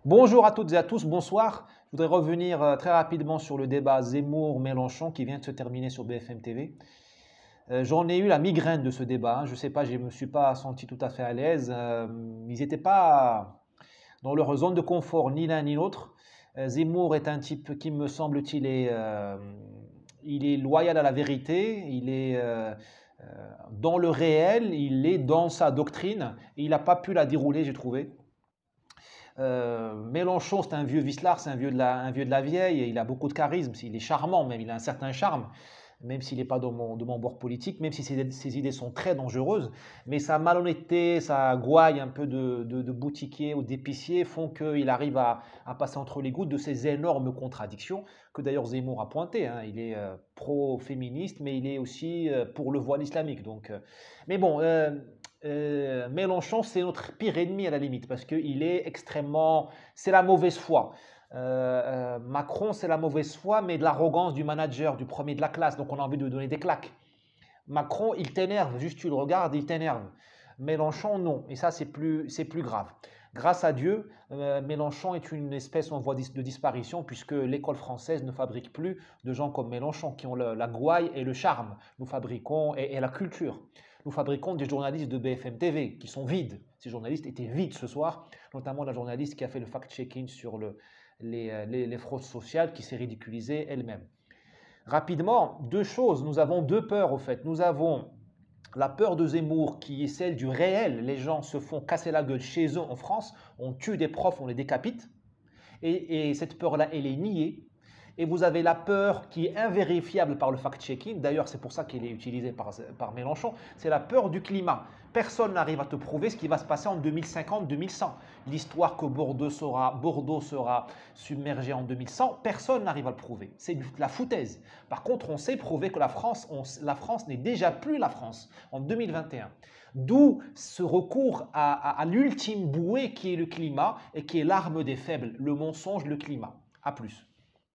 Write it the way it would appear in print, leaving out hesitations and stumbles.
Bonjour à toutes et à tous, bonsoir. Je voudrais revenir très rapidement sur le débat Zemmour-Mélenchon qui vient de se terminer sur BFM TV. J'en ai eu la migraine de ce débat, hein. Je ne sais pas, je ne me suis pas senti tout à fait à l'aise. Ils n'étaient pas dans leur zone de confort, ni l'un ni l'autre. Zemmour est un type qui, me semble-t-il, il est loyal à la vérité, il est dans le réel, il est dans sa doctrine. Et il n'a pas pu la dérouler, j'ai trouvé. Mélenchon, c'est un vieux vicelard, c'est un vieux de la vieille, il a beaucoup de charisme, il est charmant même, il a un certain charme, même s'il n'est pas de mon bord politique, même si ses idées sont très dangereuses, mais sa malhonnêteté, sa gouaille un peu de boutiquier ou d'épicier font qu'il arrive à passer entre les gouttes de ces énormes contradictions que d'ailleurs Zemmour a pointées, hein. Il est pro-féministe, mais il est aussi pour le voile islamique. Mais bon, Mélenchon, c'est notre pire ennemi à la limite, parce qu'il est extrêmement... C'est la mauvaise foi. Macron, c'est la mauvaise foi, mais de l'arrogance du manager, du premier de la classe, donc on a envie de lui donner des claques. Macron, il t'énerve, juste tu le regardes, il t'énerve. Mélenchon, non, et ça, c'est plus grave. Grâce à Dieu, Mélenchon est une espèce en voie de disparition, puisque l'école française ne fabrique plus de gens comme Mélenchon, qui ont la gouaille et le charme. Nous fabriquons, et la culture. Nous fabriquons des journalistes de BFM TV qui sont vides. Ces journalistes étaient vides ce soir, notamment la journaliste qui a fait le fact-checking sur les fraudes sociales, qui s'est ridiculisée elle-même. Rapidement, deux choses. Nous avons deux peurs au fait. Nous avons la peur de Zemmour qui est celle du réel. Les gens se font casser la gueule chez eux en France. On tue des profs, on les décapite. Et cette peur-là, elle est niée. Et vous avez la peur qui est invérifiable par le fact-checking, d'ailleurs c'est pour ça qu'elle est utilisée par Mélenchon, c'est la peur du climat. Personne n'arrive à te prouver ce qui va se passer en 2050-2100. L'histoire que Bordeaux sera submergé en 2100, personne n'arrive à le prouver. C'est de la foutaise. Par contre, on sait prouver que la France n'est déjà plus la France en 2021. D'où ce recours à l'ultime bouée qui est le climat et qui est l'arme des faibles, le mensonge, le climat. A plus.